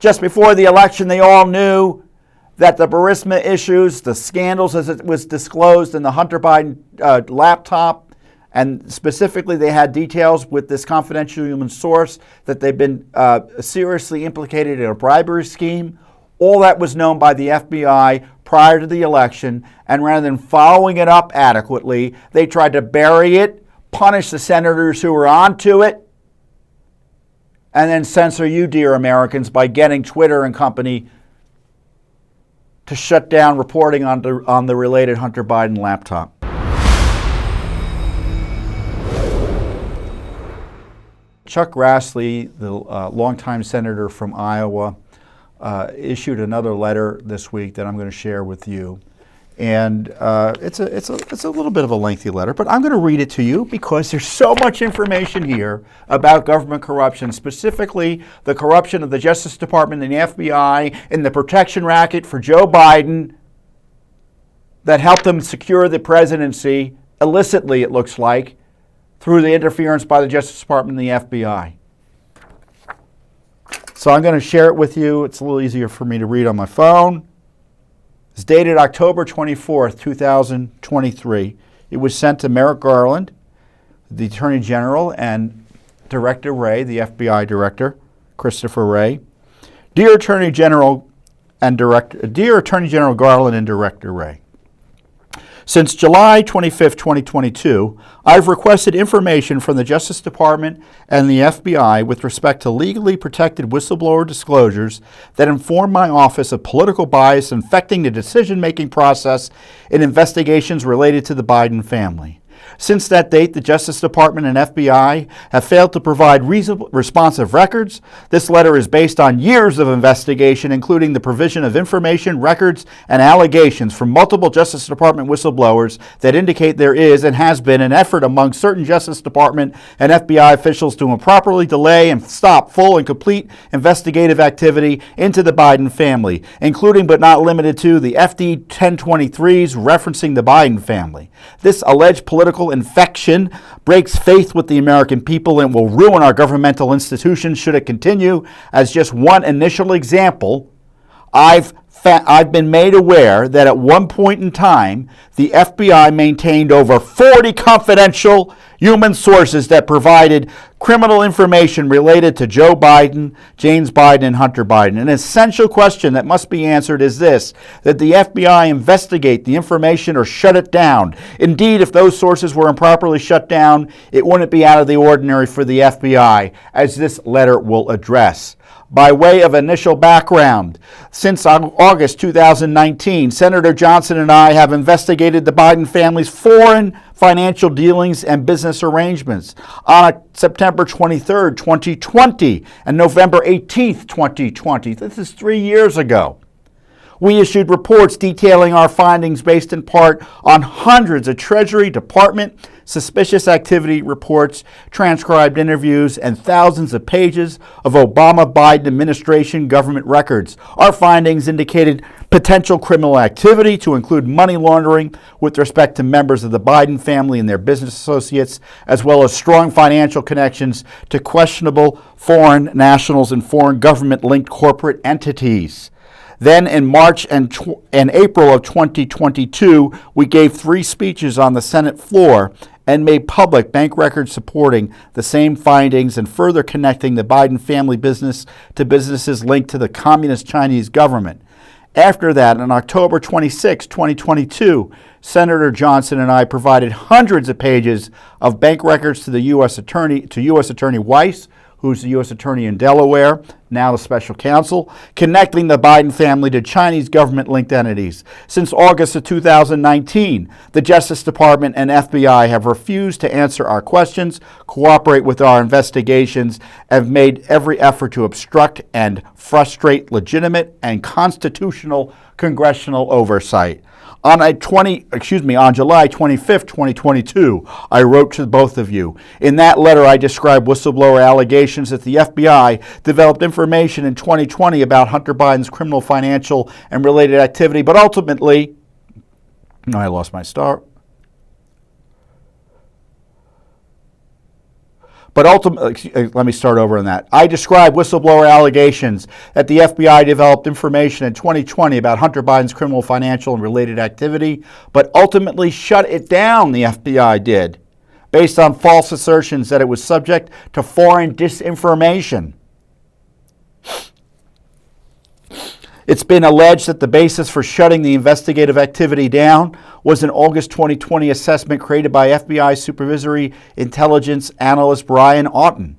Just before the election, they all knew that the Burisma issues, the scandals as it was disclosed in the Hunter Biden laptop, and specifically they had details with this confidential human source that they've been seriously implicated in a bribery scheme. All that was known by the FBI prior to the election, and rather than following it up adequately, they tried to bury it, punish the senators who were onto it, and then censor you, dear Americans, by getting Twitter and company to shut down reporting on the related Hunter Biden laptop. Chuck Grassley, the longtime senator from Iowa, issued another letter this week that I'm going to share with you. And it's a little bit of a lengthy letter, but I'm going to read it to you because there's so much information here about government corruption, specifically the corruption of the Justice Department and the FBI in the protection racket for Joe Biden that helped him secure the presidency illicitly, it looks like, through the interference by the Justice Department and the FBI. So I'm going to share it with you. It's a little easier for me to read on my phone. It's dated October 24th, 2023. It was sent to Merrick Garland, the Attorney General, and Director Wray, the FBI Director, Christopher Wray. Dear Attorney General Garland and Director Wray, since July 25, 2022, I've requested information from the Justice Department and the FBI with respect to legally protected whistleblower disclosures that inform my office of political bias infecting the decision-making process in investigations related to the Biden family. Since that date, the Justice Department and FBI have failed to provide reasonable, responsive records. This letter is based on years of investigation, including the provision of information, records, and allegations from multiple Justice Department whistleblowers that indicate there is and has been an effort among certain Justice Department and FBI officials to improperly delay and stop full and complete investigative activity into the Biden family, including but not limited to the FD 1023s referencing the Biden family. This alleged political infection breaks faith with the American people and will ruin our governmental institutions should it continue. As just one initial example, I've been made aware that at one point in time, the FBI maintained over 40 confidential human sources that provided criminal information related to Joe Biden, James Biden, and Hunter Biden. An essential question that must be answered is this: that the FBI investigate the information or shut it down. Indeed, if those sources were improperly shut down, it wouldn't be out of the ordinary for the FBI, as this letter will address. By way of initial background, since August 2019, Senator Johnson and I have investigated the Biden family's foreign financial dealings and business arrangements. On September 23rd, 2020 and November 18th, 2020, this is 3 years ago, we issued reports detailing our findings based in part on hundreds of Treasury Department suspicious activity reports, transcribed interviews, and thousands of pages of Obama-Biden administration government records. Our findings indicated potential criminal activity to include money laundering with respect to members of the Biden family and their business associates, as well as strong financial connections to questionable foreign nationals and foreign government-linked corporate entities. Then in March and April of 2022, we gave 3 speeches on the Senate floor and made public bank records supporting the same findings and further connecting the Biden family business to businesses linked to the communist Chinese government. After that, on October 26, 2022, Senator Johnson and I provided hundreds of pages of bank records to the U.S. Attorney Weiss, who's the U.S. Attorney in Delaware, now the special counsel, connecting the Biden family to Chinese government-linked entities. Since August of 2019, the Justice Department and FBI have refused to answer our questions, cooperate with our investigations, and have made every effort to obstruct and frustrate legitimate and constitutional congressional oversight. On July 25th, 2022, I wrote to both of you. In that letter, I described whistleblower allegations that the FBI developed information in 2020 about Hunter Biden's criminal, financial, and related activity, but ultimately, I lost my start. But ultimately, let me start over on that. I described whistleblower allegations that the FBI developed information in 2020 about Hunter Biden's criminal, financial, and related activity, but ultimately shut it down, the FBI did, based on false assertions that it was subject to foreign disinformation. It's been alleged that the basis for shutting the investigative activity down was an August 2020 assessment created by FBI Supervisory Intelligence Analyst Brian Auten.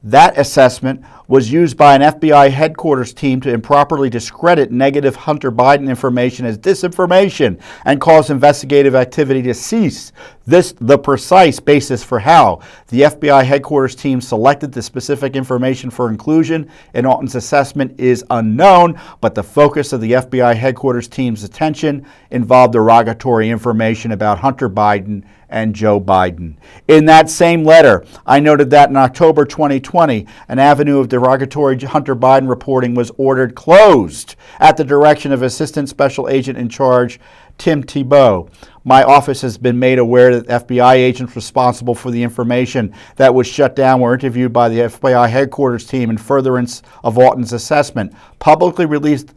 That assessment was used by an FBI headquarters team to improperly discredit negative Hunter Biden information as disinformation and cause investigative activity to cease. The precise basis for how the FBI headquarters team selected the specific information for inclusion in Auten's assessment is unknown, but the focus of the FBI headquarters team's attention involved derogatory information about Hunter Biden and Joe Biden. In that same letter, I noted that in October 2020, an avenue of derogatory Hunter Biden reporting was ordered closed at the direction of Assistant Special Agent in Charge Tim Tebow. My office has been made aware that FBI agents responsible for the information that was shut down were interviewed by the FBI headquarters team in furtherance of Auten's assessment. Publicly released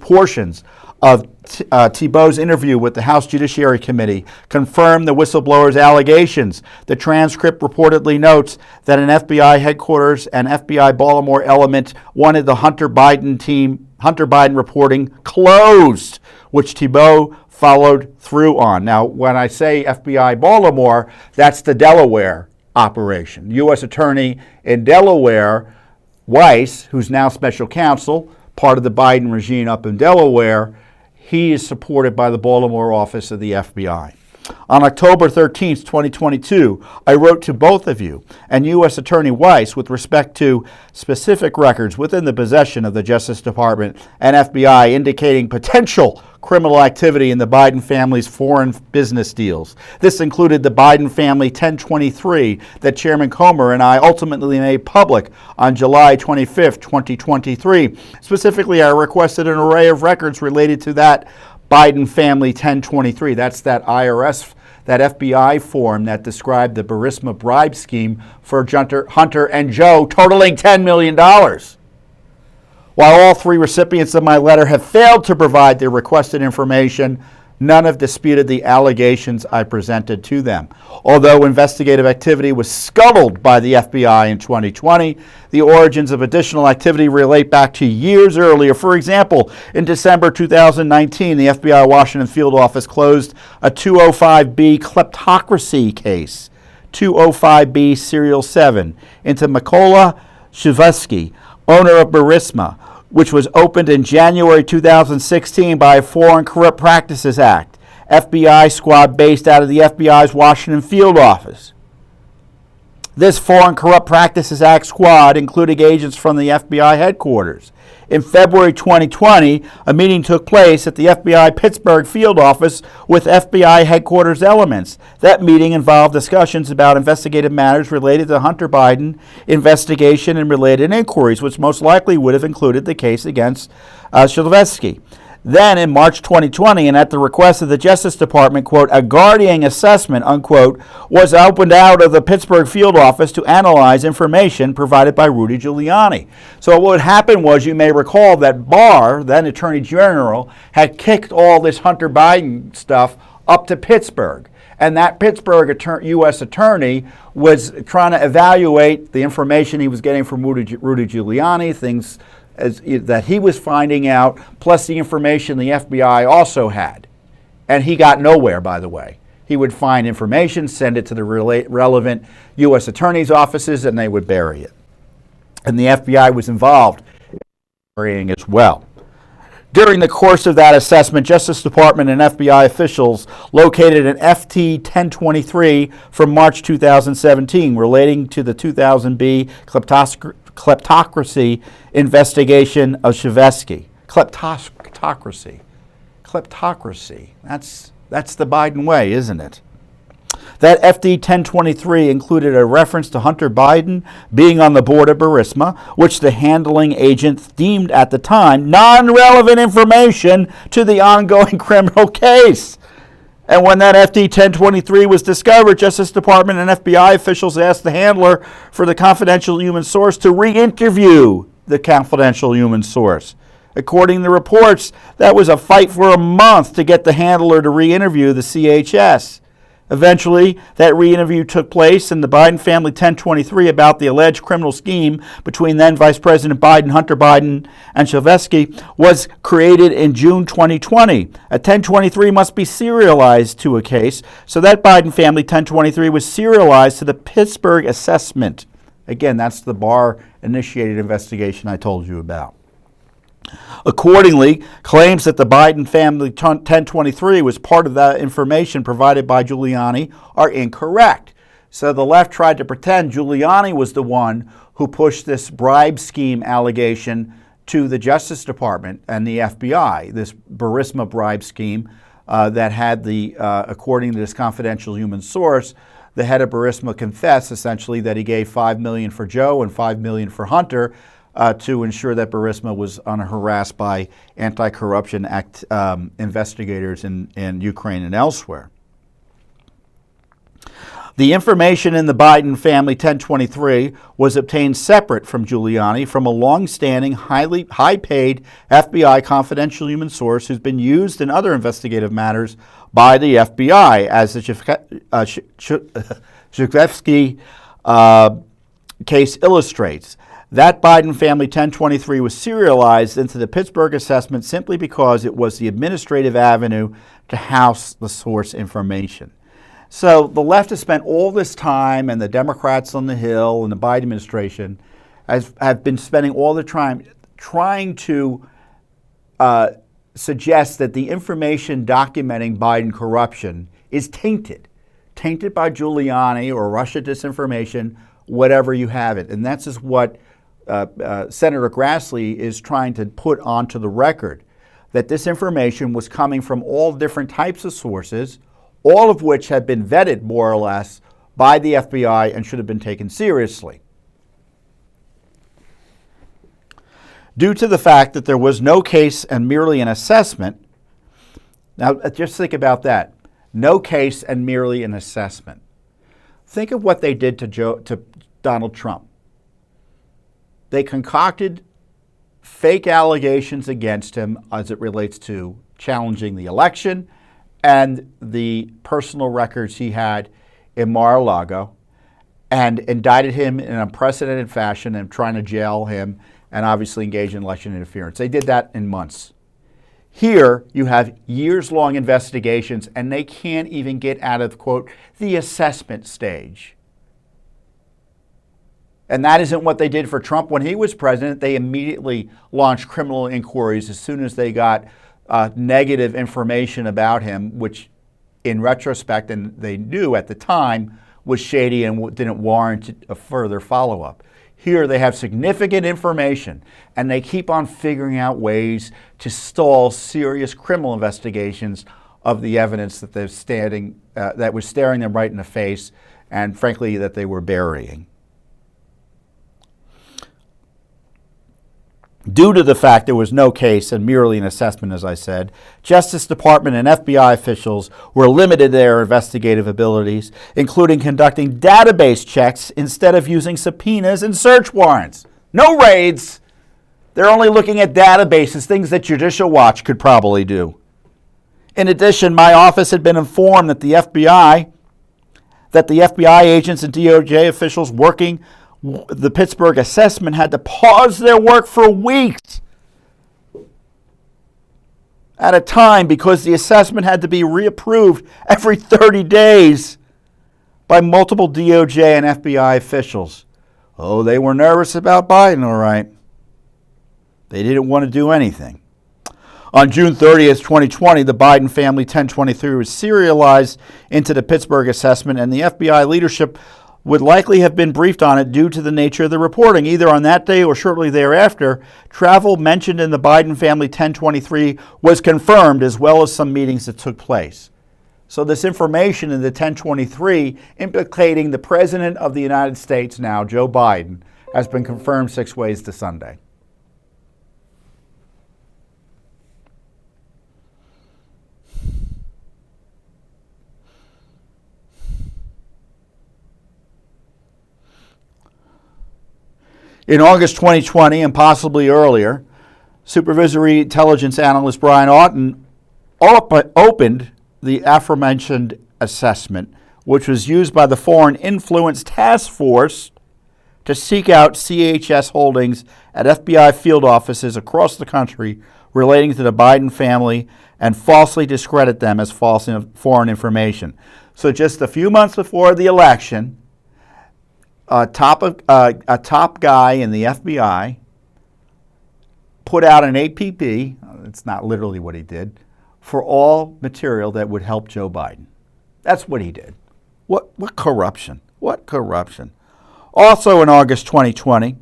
portions of Tebow's interview with the House Judiciary Committee confirmed the whistleblower's allegations. The transcript reportedly notes that an FBI headquarters and FBI Baltimore element wanted the Hunter Biden reporting closed, which Tebow followed through on. Now, when I say FBI Baltimore, that's the Delaware operation. U.S. Attorney in Delaware, Weiss, who's now special counsel, part of the Biden regime up in Delaware, he is supported by the Baltimore office of the FBI. On October 13th, 2022, I wrote to both of you and U.S. Attorney Weiss with respect to specific records within the possession of the Justice Department and FBI indicating potential criminal activity in the Biden family's foreign business deals. This included the Biden family 1023 that Chairman Comer and I ultimately made public on July 25th, 2023. Specifically, I requested an array of records related to that Biden family 1023. That's that IRS, that FBI form that described the Burisma bribe scheme for Hunter and Joe totaling $10 million. While all three recipients of my letter have failed to provide the requested information, none have disputed the allegations I presented to them. Although investigative activity was scuttled by the FBI in 2020, the origins of additional activity relate back to years earlier. For example, in December 2019, the FBI Washington field office closed a 205B kleptocracy case, 205B Serial 7, into Mykola Shevsky, owner of Burisma, which was opened in January 2016 by a Foreign Corrupt Practices Act, FBI squad based out of the FBI's Washington field office. This Foreign Corrupt Practices Act squad included agents from the FBI headquarters. In February 2020, a meeting took place at the FBI Pittsburgh field office with FBI headquarters elements. That meeting involved discussions about investigative matters related to Hunter Biden investigation and related inquiries, which most likely would have included the case against Shevsky. Then in March 2020, and at the request of the Justice Department, quote, a guardian assessment, unquote, was opened out of the Pittsburgh field office to analyze information provided by Rudy Giuliani. So what happened was, you may recall that Barr, then Attorney General, had kicked all this Hunter Biden stuff up to Pittsburgh. And that Pittsburgh U.S. attorney was trying to evaluate the information he was getting from Rudy Giuliani, things that he was finding out, plus the information the FBI also had. And he got nowhere, by the way. He would find information, send it to the relevant U.S. attorney's offices, and they would bury it. And the FBI was involved in burying as well. During the course of that assessment, Justice Department and FBI officials located an FT 1023 from March 2017 relating to the 2000B kleptocracy investigation of Shevsky. Kleptocracy. That's the Biden way, isn't it? That FD 1023 included a reference to Hunter Biden being on the board of Burisma, which the handling agent deemed at the time non-relevant information to the ongoing criminal case. And when that FD 1023 was discovered, Justice Department and FBI officials asked the handler for the confidential human source to re-interview the confidential human source. According to reports, that was a fight for a month to get the handler to re-interview the CHS. Eventually, that re-interview took place, and the Biden family 1023 about the alleged criminal scheme between then Vice President Biden, Hunter Biden, and Shavetsky was created in June 2020. A 1023 must be serialized to a case, so that Biden family 1023 was serialized to the Pittsburgh assessment. Again, that's the Barr-initiated investigation I told you about. Accordingly, claims that the Biden family 1023 was part of that information provided by Giuliani are incorrect. So the left tried to pretend Giuliani was the one who pushed this bribe scheme allegation to the Justice Department and the FBI, this Burisma bribe scheme that had according to this confidential human source, the head of Burisma confessed essentially that he gave $5 million for Joe and $5 million for Hunter to ensure that Burisma was unharassed by anti-corruption investigators in Ukraine and elsewhere. The information in the Biden family 1023 was obtained separate from Giuliani from a long-standing, high-paid FBI confidential human source who's been used in other investigative matters by the FBI, as the Shavetsky case illustrates. That Biden family 1023 was serialized into the Pittsburgh assessment simply because it was the administrative avenue to house the source information. So the left has spent all this time, and the Democrats on the Hill and the Biden administration have been spending all the time trying to suggest that the information documenting Biden corruption is tainted by Giuliani or Russia disinformation, whatever you have it. And that's just what Senator Grassley is trying to put onto the record, that this information was coming from all different types of sources, all of which had been vetted more or less by the FBI and should have been taken seriously. Due to the fact that there was no case and merely an assessment, now just think about that, no case and merely an assessment. Think of what they did to Donald Trump. They concocted fake allegations against him as it relates to challenging the election and the personal records he had in Mar-a-Lago, and indicted him in an unprecedented fashion and trying to jail him and obviously engage in election interference. They did that in months. Here, you have years-long investigations, and they can't even get out of, quote, the assessment stage. And that isn't what they did for Trump when he was president. They immediately launched criminal inquiries as soon as they got negative information about him, which in retrospect, and they knew at the time, was shady and didn't warrant a further follow-up. Here they have significant information, and they keep on figuring out ways to stall serious criminal investigations of the evidence that that was staring them right in the face, and frankly, that they were burying. Due to the fact there was no case and merely an assessment, as I said, Justice Department and FBI officials were limited in their investigative abilities, including conducting database checks instead of using subpoenas and search warrants. No raids. They're only looking at databases, things that Judicial Watch could probably do. In addition, my office had been informed that the FBI agents and DOJ officials working the Pittsburgh assessment had to pause their work for weeks at a time because the assessment had to be reapproved every 30 days by multiple DOJ and FBI officials. Oh, they were nervous about Biden, all right. They didn't want to do anything. On June 30th, 2020, the Biden family 1023 was serialized into the Pittsburgh assessment, and the FBI leadership would likely have been briefed on it due to the nature of the reporting. Either on that day or shortly thereafter, travel mentioned in the Biden family 1023 was confirmed, as well as some meetings that took place. So this information in the 1023 implicating the President of the United States now, Joe Biden, has been confirmed 6 ways to Sunday. In August 2020, and possibly earlier, supervisory intelligence analyst Brian Auten opened the aforementioned assessment, which was used by the Foreign Influence Task Force to seek out CHS holdings at FBI field offices across the country relating to the Biden family and falsely discredit them as false foreign information. So just a few months before the election, a top guy in the FBI put out an APB, it's not literally what he did, for all material that would help Joe Biden. That's what he did. What corruption? What corruption? Also in August 2020,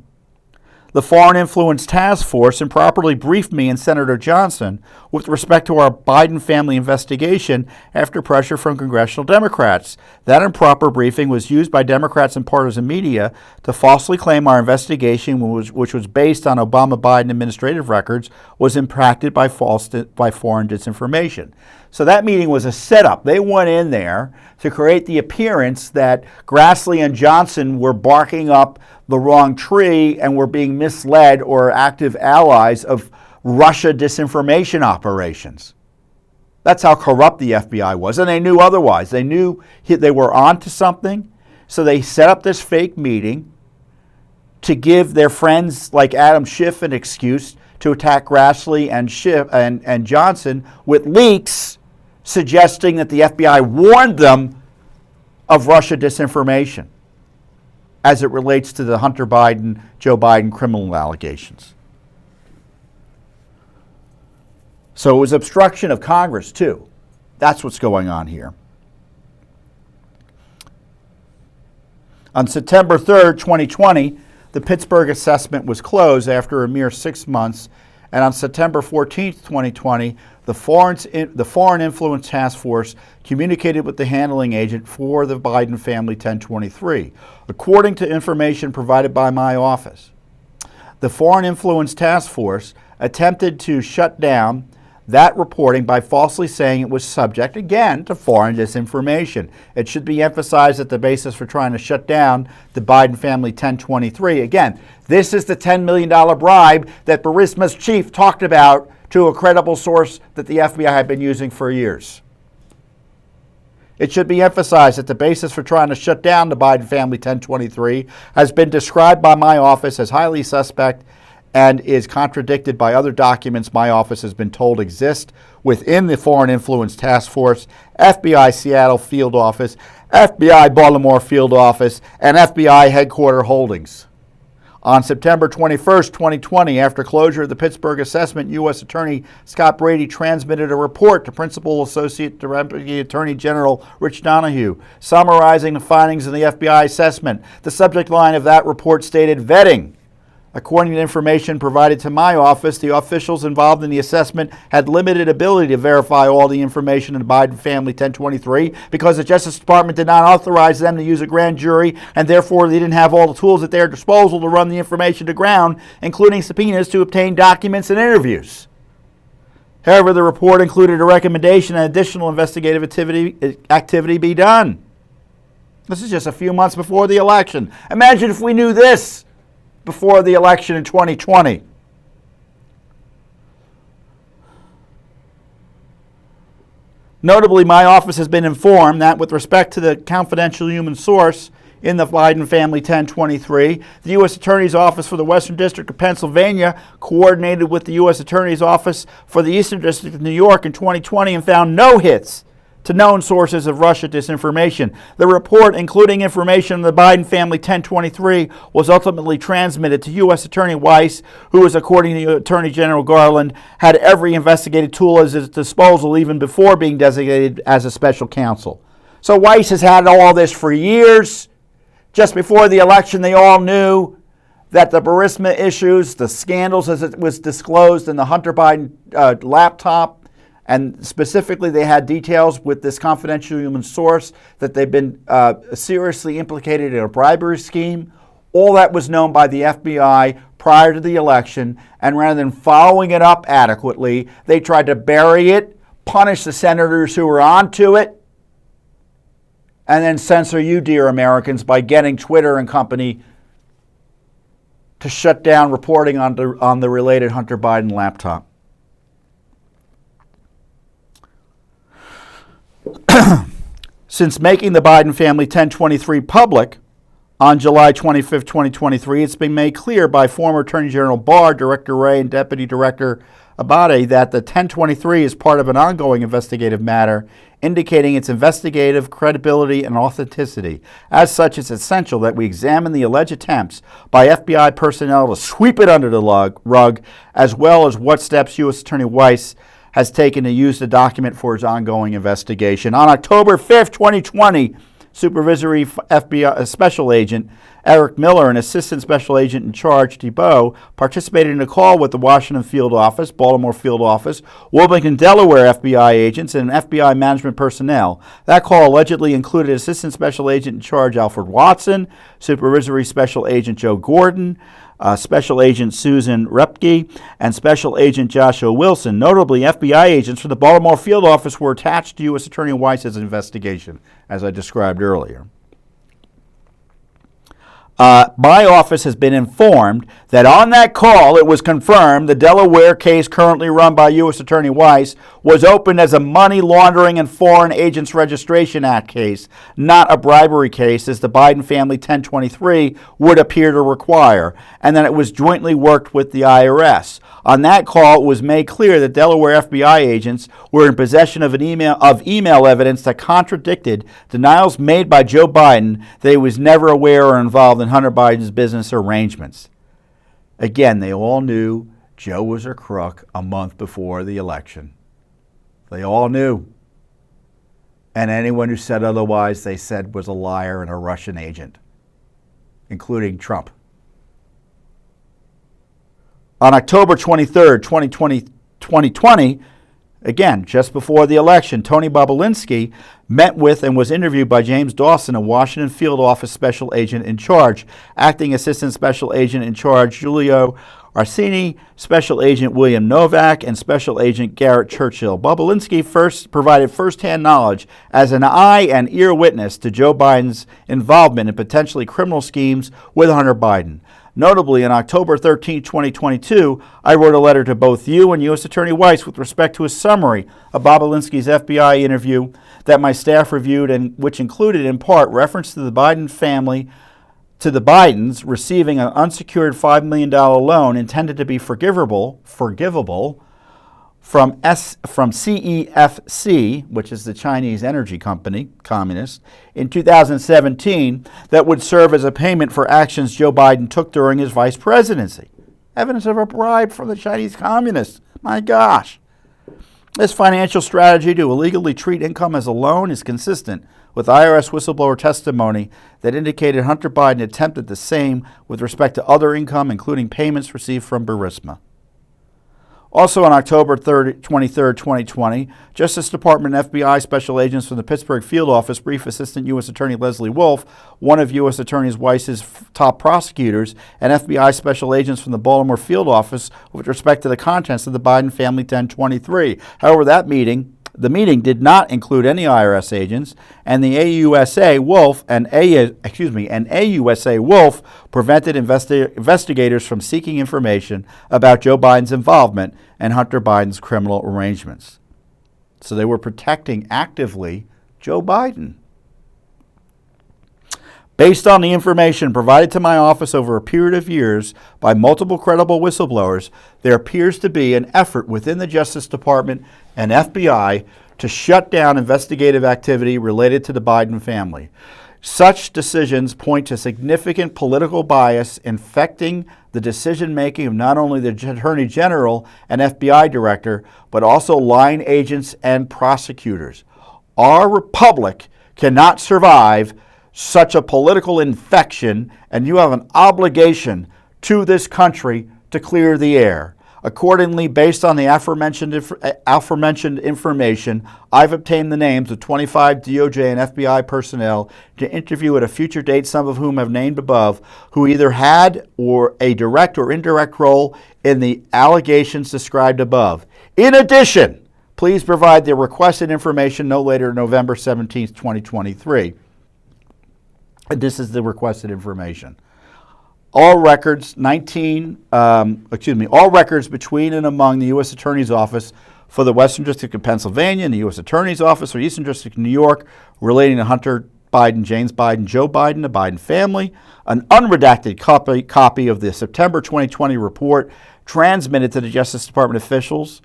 the Foreign Influence Task Force improperly briefed me and Senator Johnson with respect to our Biden family investigation after pressure from congressional Democrats. That improper briefing was used by Democrats and partisan media to falsely claim our investigation, which was based on Obama-Biden administrative records, was impacted by foreign disinformation. So that meeting was a setup. They went in there to create the appearance that Grassley and Johnson were barking up the wrong tree and were being misled or active allies of Russia disinformation operations. That's how corrupt the FBI was, and they knew otherwise. They knew they were onto something, so they set up this fake meeting to give their friends like Adam Schiff an excuse to attack Grassley and Schiff and Johnson with leaks suggesting that the FBI warned them of Russia disinformation as it relates to the Hunter Biden, Joe Biden criminal allegations. So it was obstruction of Congress, too. That's what's going on here. On September 3rd, 2020, the Pittsburgh assessment was closed after a mere 6 months, and on September 14th, 2020, the Foreign Influence Task Force communicated with the handling agent for the Biden family 1023. According to information provided by my office, the Foreign Influence Task Force attempted to shut down that reporting by falsely saying it was subject, again, to foreign disinformation. It should be emphasized that the basis for trying to shut down the Biden family 1023, again, this is the $10 million bribe that Burisma's chief talked about to a credible source that the FBI had been using for years. It should be emphasized that the basis for trying to shut down the Biden family 1023 has been described by my office as highly suspect and is contradicted by other documents my office has been told exist within the Foreign Influence Task Force, FBI Seattle Field Office, FBI Baltimore Field Office, and FBI Headquarter Holdings. On September 21st, 2020, after closure of the Pittsburgh assessment, U.S. Attorney Scott Brady transmitted a report to Principal Associate Deputy Attorney General Rich Donahue, summarizing the findings of the FBI assessment. The subject line of that report stated, vetting. According to information provided to my office, the officials involved in the assessment had limited ability to verify all the information in the Biden family 1023 because the Justice Department did not authorize them to use a grand jury, and therefore they didn't have all the tools at their disposal to run the information to ground, including subpoenas to obtain documents and interviews. However, the report included a recommendation that additional investigative activity be done. This is just a few months before the election. Imagine if we knew this before the election in 2020. Notably, my office has been informed that with respect to the confidential human source in the Biden family 1023, the U.S. Attorney's Office for the Western District of Pennsylvania coordinated with the U.S. Attorney's Office for the Eastern District of New York in 2020 and found no hits to known sources of Russia disinformation. The report, including information on the Biden family 1023, was ultimately transmitted to U.S. Attorney Weiss, who was, according to Attorney General Garland, had every investigative tool at his disposal even before being designated as a special counsel. So Weiss has had all this for years. Just before the election, they all knew that the Burisma issues, the scandals as it was disclosed in the Hunter Biden laptop, and specifically, they had details with this confidential human source that they've been seriously implicated in a bribery scheme. All that was known by the FBI prior to the election, and rather than following it up adequately, they tried to bury it, punish the senators who were onto it, and then censor you, dear Americans, by getting Twitter and company to shut down reporting on the related Hunter Biden laptop. Since making the Biden family 1023 public on July 25, 2023, it's been made clear by former Attorney General Barr, Director Wray, and Deputy Director Abate that the 1023 is part of an ongoing investigative matter, indicating its investigative credibility and authenticity. As such, it's essential that we examine the alleged attempts by FBI personnel to sweep it under the rug, as well as what steps U.S. Attorney Weiss has taken to use the document for his ongoing investigation. On October 5th, 2020, Supervisory FBI Special Agent Eric Miller and Assistant Special Agent in Charge Thibault participated in a call with the Washington Field Office, Baltimore Field Office, Wilmington, Delaware FBI agents, and FBI management personnel. That call allegedly included Assistant Special Agent in Charge Alfred Watson, Supervisory Special Agent Joe Gordon, Special Agent Susan Repke, and Special Agent Joshua Wilson. Notably, FBI agents from the Baltimore Field Office were attached to U.S. Attorney Weiss's investigation, as I described earlier. My office has been informed that on that call it was confirmed the Delaware case currently run by U.S. Attorney Weiss was opened as a Money Laundering and Foreign Agents Registration Act case, not a bribery case as the Biden family 1023 would appear to require, and that it was jointly worked with the IRS. On that call, it was made clear that Delaware FBI agents were in possession of email evidence that contradicted denials made by Joe Biden that he was never aware or involved in Hunter Biden's business arrangements. Again, they all knew Joe was a crook a month before the election. They all knew. And anyone who said otherwise, they said was a liar and a Russian agent, including Trump. On October 23rd, 2020, again, just before the election, Tony Bobulinski met with and was interviewed by James Dawson, a Washington Field Office Special Agent in Charge, Acting Assistant Special Agent in Charge Giulio Arsini, Special Agent William Novak, and Special Agent Garrett Churchill. Bobulinski first provided firsthand knowledge as an eye and ear witness to Joe Biden's involvement in potentially criminal schemes with Hunter Biden. Notably, on October 13, 2022, I wrote a letter to both you and U.S. Attorney Weiss with respect to a summary of Bobulinski's FBI interview that my staff reviewed and which included in part reference to the Biden family, to the Bidens receiving an unsecured $5 million loan intended to be forgivable from CEFC, which is the Chinese energy company, communist, in 2017 that would serve as a payment for actions Joe Biden took during his vice presidency. Evidence of a bribe from the Chinese communists. My gosh. This financial strategy to illegally treat income as a loan is consistent with IRS whistleblower testimony that indicated Hunter Biden attempted the same with respect to other income, including payments received from Burisma. Also on October 23, 2020, Justice Department and FBI special agents from the Pittsburgh Field Office briefed Assistant U.S. Attorney Leslie Wolf, one of U.S. Attorney Weiss's top prosecutors, and FBI special agents from the Baltimore Field Office with respect to the contents of the Biden family 1023. However, the meeting did not include any IRS agents, and the AUSA Wolf prevented investigators from seeking information about Joe Biden's involvement and Hunter Biden's criminal arrangements. So they were protecting actively Joe Biden. Based on the information provided to my office over a period of years by multiple credible whistleblowers, there appears to be an effort within the Justice Department and FBI to shut down investigative activity related to the Biden family. Such decisions point to significant political bias infecting the decision-making of not only the Attorney General and FBI Director, but also line agents and prosecutors. Our republic cannot survive such a political infection, and you have an obligation to this country to clear the air. Accordingly, based on the aforementioned information, I've obtained the names of 25 DOJ and FBI personnel to interview at a future date, some of whom have named above, who either had or a direct or indirect role in the allegations described above. In addition, please provide the requested information no later than November 17, 2023. And this is the requested information. all records all records between and among the U.S. Attorney's Office for the Western District of Pennsylvania and the U.S. Attorney's Office for the Eastern District of New York relating to Hunter Biden, James Biden, Joe Biden, the Biden family, an unredacted copy of the September 2020 report transmitted to the Justice Department officials,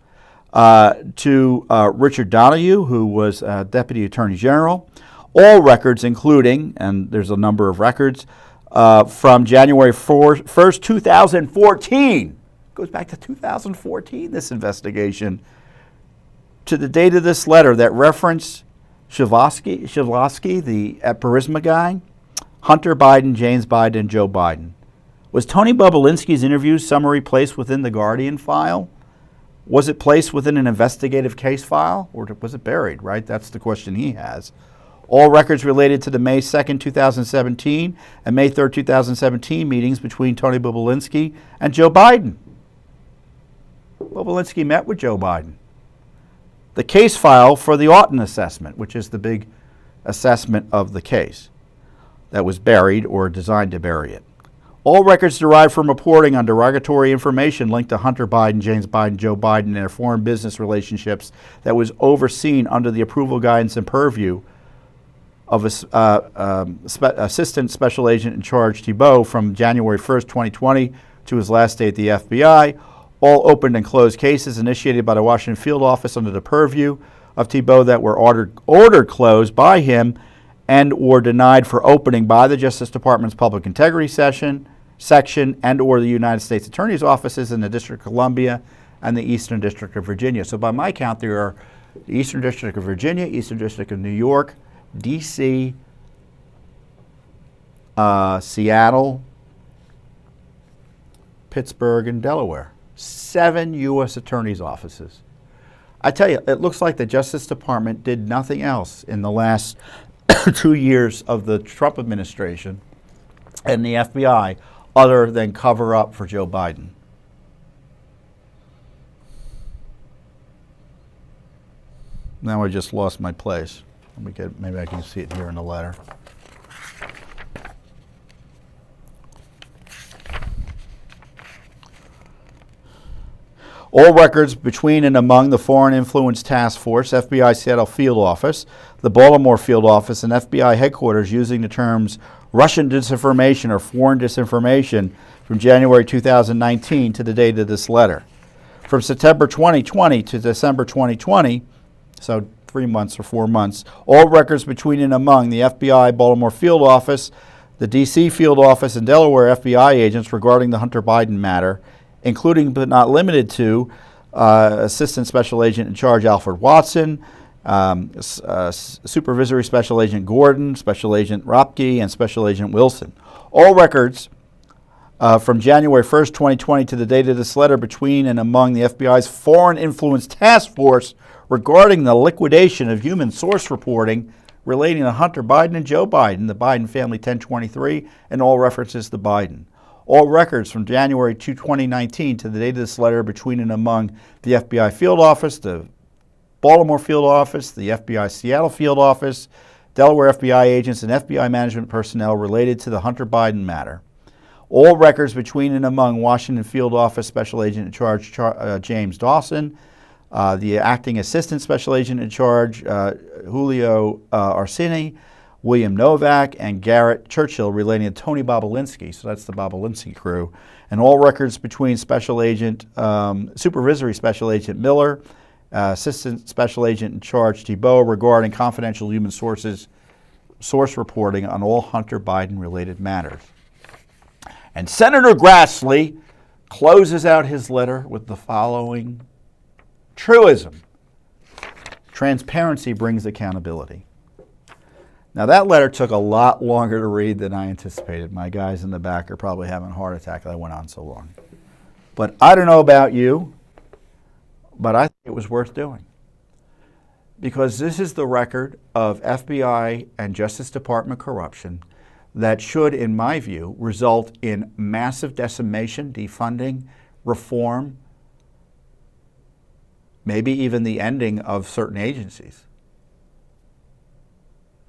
to Richard Donahue, who was Deputy Attorney General, all records including, and there's a number of records, from January 1st, 2014, goes back to 2014, this investigation, to the date of this letter that referenced Shavlosky, the Burisma guy, Hunter Biden, James Biden, and Joe Biden. Was Tony Bobulinski's interview summary placed within the Guardian file? Was it placed within an investigative case file, or was it buried, right? That's the question he has. All records related to the May 2nd, 2017 and May 3rd, 2017 meetings between Tony Bobulinski and Joe Biden. Bobulinski met with Joe Biden. The case file for the Auten assessment, which is the big assessment of the case that was buried or designed to bury it. All records derived from reporting on derogatory information linked to Hunter Biden, James Biden, Joe Biden, and their foreign business relationships that was overseen under the approval, guidance, and purview of Assistant Special Agent in Charge Thibault from January 1st, 2020 to his last day at the FBI. All opened and closed cases initiated by the Washington Field Office under the purview of Thibault that were ordered closed by him and or denied for opening by the Justice Department's Public Integrity section and or the United States Attorney's offices in the District of Columbia and the Eastern District of Virginia. So by my count, there are the Eastern District of Virginia, Eastern District of New York, D.C., Seattle, Pittsburgh, and Delaware. 7 U.S. Attorney's offices. I tell you, it looks like the Justice Department did nothing else in the last 2 years of the Trump administration and the FBI other than cover up for Joe Biden. Now I just lost my place. Maybe I can see it here in the letter. All records between and among the Foreign Influence Task Force, FBI Seattle Field Office, the Baltimore Field Office, and FBI headquarters using the terms Russian disinformation or foreign disinformation from January 2019 to the date of this letter. From September 2020 to December 2020, so 3 months or 4 months, all records between and among the FBI Baltimore Field Office, the D.C. Field Office, and Delaware FBI agents regarding the Hunter Biden matter, including but not limited to Assistant Special Agent in Charge Alfred Watson, Supervisory Special Agent Gordon, Special Agent Ropke, and Special Agent Wilson. All records from January 1st, 2020 to the date of this letter between and among the FBI's Foreign Influence Task Force regarding the liquidation of human source reporting relating to Hunter Biden and Joe Biden, the Biden family 1023, and all references to Biden. All records from January 2, 2019 to the date of this letter between and among the FBI Field Office, the Baltimore Field Office, the FBI Seattle Field Office, Delaware FBI agents, and FBI management personnel related to the Hunter Biden matter. All records between and among Washington Field Office Special Agent in Charge James Dawson, the Acting Assistant Special Agent in Charge Julio Arsini, William Novak, and Garrett Churchill relating to Tony Bobulinski, so that's the Bobulinski crew, and all records between Special Agent, Supervisory Special Agent Miller, Assistant Special Agent in Charge Thibault regarding confidential human source reporting on all Hunter Biden-related matters. And Senator Grassley closes out his letter with the following truism: transparency brings accountability. Now, that letter took a lot longer to read than I anticipated. My guys in the back are probably having a heart attack that went on so long. But I don't know about you, but I think it was worth doing. Because this is the record of FBI and Justice Department corruption that should, in my view, result in massive decimation, defunding, reform, maybe even the ending of certain agencies.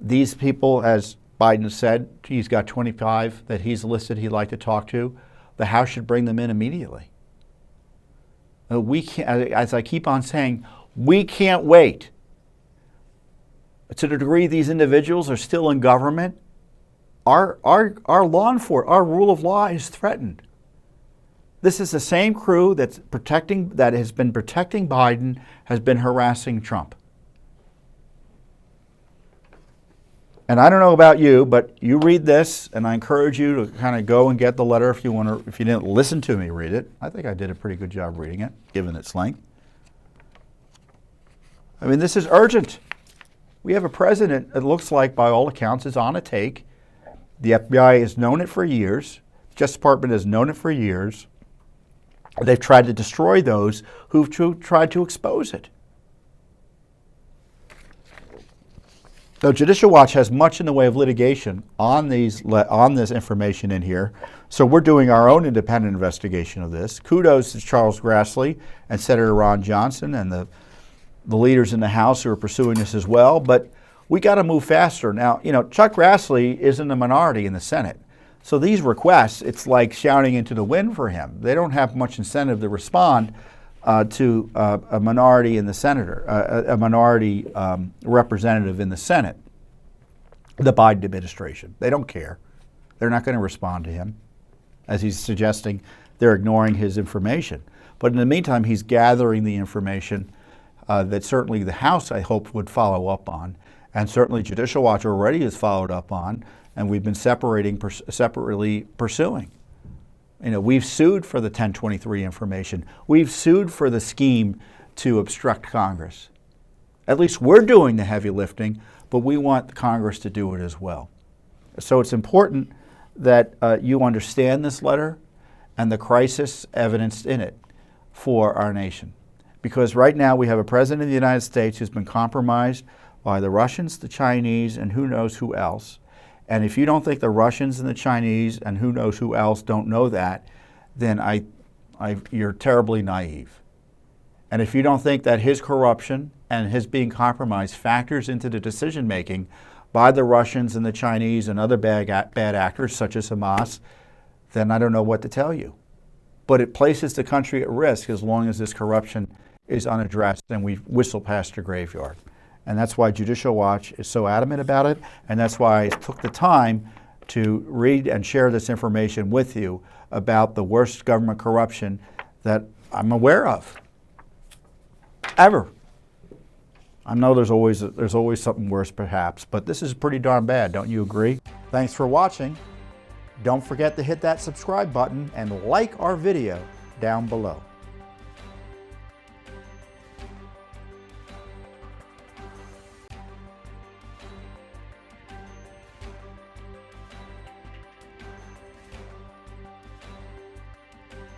These people, as Biden said he's got 25 that he's listed he'd like to talk to. The House should bring them in immediately. We can't, as I keep on saying, we can't wait. To the degree these individuals are still in government, our law enforcement, our rule of law is threatened. This is the same crew that has been protecting Biden, has been harassing Trump. And I don't know about you, but you read this, and I encourage you to kind of go and get the letter if you want to. If you didn't listen to me read it, I think I did a pretty good job reading it, given its length. I mean, this is urgent. We have a president, it looks like, by all accounts, is on a take. The FBI has known it for years. The Justice Department has known it for years. They've tried to destroy those who've tried to expose it. Now, Judicial Watch has much in the way of litigation on this information in here, so we're doing our own independent investigation of this. Kudos to Charles Grassley and Senator Ron Johnson and the leaders in the House who are pursuing this as well, but we got to move faster. Now, Chuck Grassley is in the minority in the Senate, so these requests, it's like shouting into the wind for him. They don't have much incentive to respond to a minority in the a minority representative in the Senate, the Biden administration. They don't care. They're not going to respond to him. As he's suggesting, they're ignoring his information. But in the meantime, he's gathering the information that certainly the House, I hope, would follow up on, and certainly Judicial Watch already has followed up on, and we've been separately pursuing. We've sued for the 1023 information. We've sued for the scheme to obstruct Congress. At least we're doing the heavy lifting, but we want Congress to do it as well. So it's important that you understand this letter and the crisis evidenced in it for our nation. Because right now we have a president of the United States who's been compromised by the Russians, the Chinese, and who knows who else. And if you don't think the Russians and the Chinese and who knows who else don't know that, then you're terribly naive. And if you don't think that his corruption and his being compromised factors into the decision making by the Russians and the Chinese and other bad actors such as Hamas, then I don't know what to tell you. But it places the country at risk as long as this corruption is unaddressed and we whistle past the graveyard. And that's why Judicial Watch is so adamant about it, and that's why I took the time to read and share this information with you about the worst government corruption that I'm aware of, ever. I know there's always something worse perhaps, but this is pretty darn bad, don't you agree? Thanks for watching. Don't forget to hit that subscribe button and like our video down below.